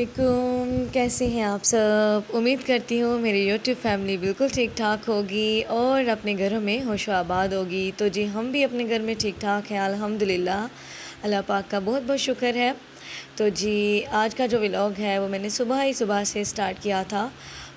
अस्सलामुअलैकुम, कैसे हैं आप सब। उम्मीद करती हूँ मेरी यूट्यूब फैमिली बिल्कुल ठीक ठाक होगी और अपने घरों में होशो आबाद होगी। तो जी हम भी अपने घर में ठीक ठाक हैं अल्हम्दुलिल्लाह। अल्लाह पाक का बहुत बहुत शुक्र है। तो जी आज का जो व्लॉग है वो मैंने सुबह से स्टार्ट किया था।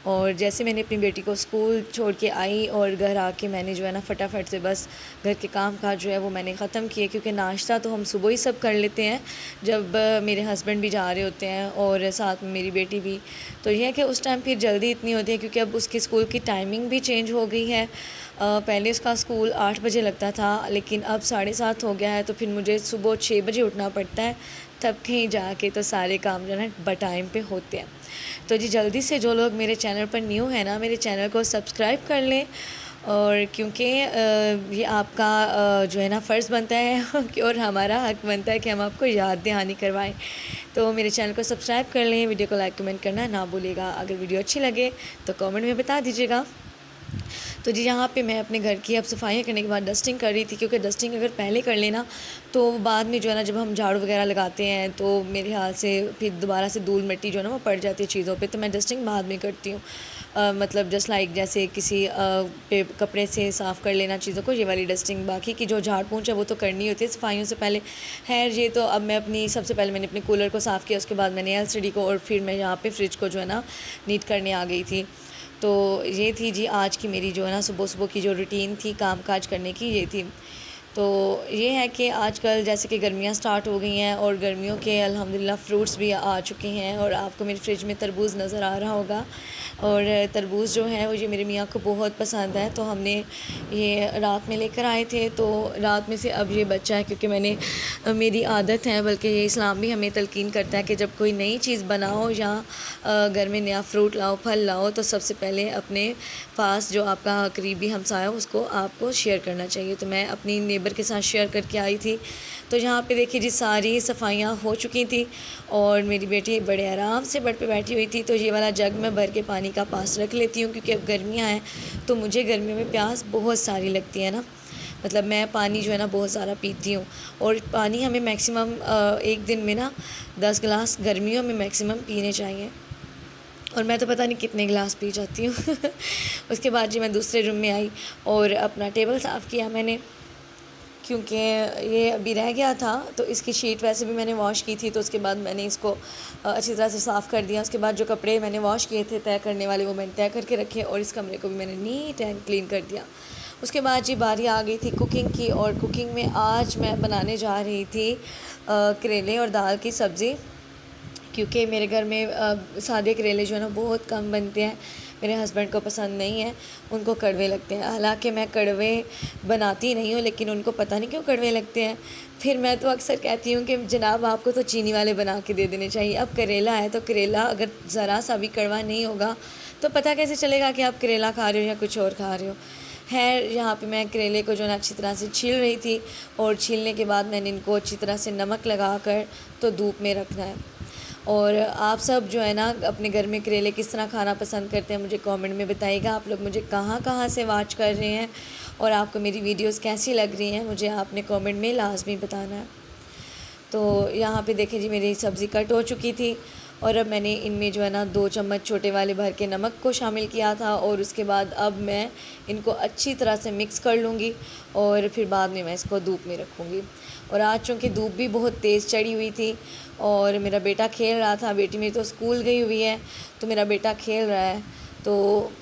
और जैसे मैंने अपनी बेटी को स्कूल छोड़ के आई और घर आके मैंने जो है ना फटाफट से बस घर के काम काज जो है वो मैंने ख़त्म किए, क्योंकि नाश्ता तो हम सुबह ही सब कर लेते हैं जब मेरे हस्बैंड भी जा रहे होते हैं और साथ में मेरी बेटी भी। तो यह है कि उस टाइम फिर जल्दी इतनी होती है क्योंकि अब उसके स्कूल की टाइमिंग भी चेंज हो गई है। पहले उसका स्कूल 8 बजे लगता था लेकिन अब 7:30 हो गया है, तो फिर मुझे सुबह 6 बजे उठना पड़ता है, तब कहीं जाके तो सारे काम जो है ना बटाइम पे होते हैं। तो जी जल्दी से जो लोग मेरे चैनल पर न्यू है ना, मेरे चैनल को सब्सक्राइब कर लें। और क्योंकि ये आपका जो है ना फ़र्ज़ बनता है कि और हमारा हक़ बनता है कि हम आपको याद दहानी करवाएं। तो मेरे चैनल को सब्सक्राइब कर लें, वीडियो को लाइक कमेंट करना ना भूलिएगा। अगर वीडियो अच्छी लगे तो कमेंट में बता दीजिएगा। तो जी यहाँ पे मैं अपने घर की अब सफाइयाँ करने के बाद डस्टिंग कर रही थी, क्योंकि डस्टिंग अगर पहले कर लेना तो बाद में जो है ना जब हम झाड़ू वगैरह लगाते हैं तो मेरे ख्याल से फिर दोबारा से धूल मिट्टी जो है ना वो पड़ जाती है चीज़ों पे। तो मैं डस्टिंग बाद में करती हूँ। मतलब जस्ट लाइक जैसे किसी पे कपड़े से साफ़ कर लेना चीज़ों को, ये वाली डस्टिंग। बाकी की जो झाड़ पोंछ है वो तो करनी होती है सफाइयों से पहले। खैर ये तो अब मैं अपनी सबसे पहले मैंने अपने कूलर को साफ़ किया, उसके बाद मैंने एलसीडी को, और फिर मैं यहाँ पे फ्रिज को जो है ना नीट करने आ गई थी। तो ये थी जी आज की मेरी जो है ना सुबह सुबह की जो रूटीन थी काम काज करने की, ये थी। तो ये है कि आजकल जैसे कि गर्मियाँ स्टार्ट हो गई हैं और गर्मियों के अल्हम्दुलिल्लाह फ़्रूट्स भी आ चुके हैं, और आपको मेरी फ्रिज में तरबूज़ नज़र आ रहा होगा। और तरबूज़ जो है वो ये मेरे मियाँ को बहुत पसंद है, तो हमने ये रात में लेकर आए थे। तो रात में से अब ये बचा है, क्योंकि मैंने मेरी आदत है, बल्कि ये इस्लाम भी हमें तलकीन करता है कि जब कोई नई चीज़ बनाओ या घर में नया फ्रूट लाओ, फल लाओ, तो सबसे पहले अपने पास जो आपका करीबी हमसाया हो उसको आपको शेयर करना चाहिए। तो मैं अपनी नेबर के साथ शेयर करके आई थी। तो यहाँ पे देखिए जी सारी सफाइयाँ हो चुकी थी और मेरी बेटी बड़े आराम से बेड पे बैठी हुई थी। तो ये वाला जग मैं भर के पानी का पास रख लेती हूँ, क्योंकि अब गर्मियाँ हैं तो मुझे गर्मियों में प्यास बहुत सारी लगती है ना। मतलब मैं पानी जो है ना बहुत सारा पीती हूँ, और पानी हमें मैक्सिमम एक दिन में ना 10 गिलास गर्मियों में मैक्सिमम पीने चाहिए, और मैं तो पता नहीं कितने गिलास पी जाती हूँ। उसके बाद जी मैं दूसरे रूम में आई और अपना टेबल साफ़ किया मैंने, क्योंकि ये अभी रह गया था। तो इसकी शीट वैसे भी मैंने वॉश की थी, तो उसके बाद मैंने इसको अच्छी तरह से साफ़ कर दिया। उसके बाद जो कपड़े मैंने वॉश किए थे तय करने वाले, वो मैंने तय करके रखे, और इस कमरे को भी मैंने नीट एंड क्लीन कर दिया। उसके बाद जी बारी आ गई थी कुकिंग की, और कुकिंग में आज मैं बनाने जा रही थी करेले और दाल की सब्ज़ी, क्योंकि मेरे घर में सादे करेले जो है ना बहुत कम बनते हैं। मेरे हस्बैंड को पसंद नहीं है, उनको कड़वे लगते हैं। हालांकि मैं कड़वे बनाती नहीं हूँ, लेकिन उनको पता नहीं क्यों कड़वे लगते हैं। फिर मैं तो अक्सर कहती हूँ कि जनाब आपको तो चीनी वाले बना के दे देने चाहिए। अब करेला है तो करेला अगर ज़रा सा भी कड़वा नहीं होगा तो पता कैसे चलेगा कि आप करेला खा रहे हो या कुछ और खा रहे हो। खैर यहाँ पे मैं करेले को जो है ना अच्छी तरह से छील रही थी, और छीलने के बाद मैंने इनको अच्छी तरह से नमक लगा कर तो धूप में रखना है। और आप सब जो है ना अपने घर में करेले किस तरह खाना पसंद करते हैं मुझे कमेंट में बताइएगा। आप लोग मुझे कहाँ कहाँ से वॉच कर रहे हैं और आपको मेरी वीडियोस कैसी लग रही हैं, मुझे आपने कमेंट में लाजमी बताना है। तो यहाँ पे देखें जी मेरी सब्ज़ी कट हो चुकी थी, और अब मैंने इनमें जो है ना 2 चम्मच छोटे वाले भर के नमक को शामिल किया था, और उसके बाद अब मैं इनको अच्छी तरह से मिक्स कर लूँगी, और फिर बाद में मैं इसको धूप में रखूँगी। और आज चूँकि धूप भी बहुत तेज़ चढ़ी हुई थी और मेरा बेटा खेल रहा था, बेटी मेरी तो स्कूल गई हुई है, तो मेरा बेटा खेल रहा है। तो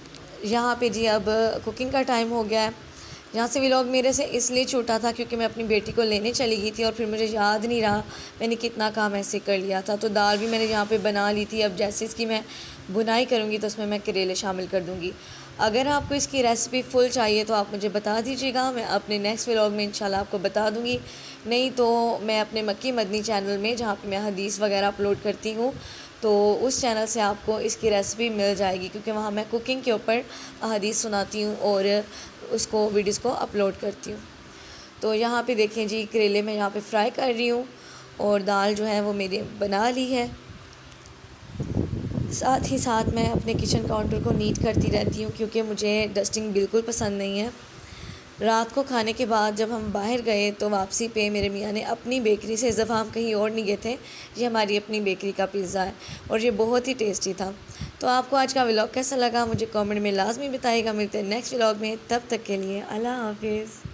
यहाँ पे जी अब कुकिंग का टाइम हो गया है। यहाँ से व्लॉग मेरे से इसलिए छूटा था क्योंकि मैं अपनी बेटी को लेने चली गई थी, और फिर मुझे याद नहीं रहा मैंने कितना काम ऐसे कर लिया था। तो दाल भी मैंने यहाँ पे बना ली थी। अब जैसे इसकी मैं बुनाई करूँगी तो उसमें मैं करेले शामिल कर दूँगी। अगर आपको इसकी रेसिपी फुल चाहिए तो आप मुझे बता दीजिएगा, मैं अपने नेक्स्ट व्लॉग में इंशाल्लाह आपको बता दूँगी। नहीं तो मैं अपने मक्की मदनी चैनल में, जहाँ पे मैं हदीस वगैरह अपलोड करती हूँ, तो उस चैनल से आपको इसकी रेसिपी मिल जाएगी, क्योंकि वहाँ मैं कुकिंग के ऊपर हदीस सुनाती हूँ और उसको वीडियोस को अपलोड करती हूँ। तो यहाँ पे देखें जी करेले मैं यहाँ पे फ्राई कर रही हूँ, और दाल जो है वो मेरी बना ली है। साथ ही साथ मैं अपने किचन काउंटर को नीट करती रहती हूँ, क्योंकि मुझे डस्टिंग बिल्कुल पसंद नहीं है। रात को खाने के बाद जब हम बाहर गए तो वापसी पे मेरे मियाँ ने अपनी बेकरी से, इस दफ़ा हम कहीं और नहीं गए थे, ये हमारी अपनी बेकरी का पिज़्ज़ा है और ये बहुत ही टेस्टी था। तो आपको आज का व्लॉग कैसा लगा मुझे कमेंट में लाजमी बताइएगा। मिलते हैं नेक्स्ट व्लॉग में, तब तक के लिए अल्लाह हाफिज़।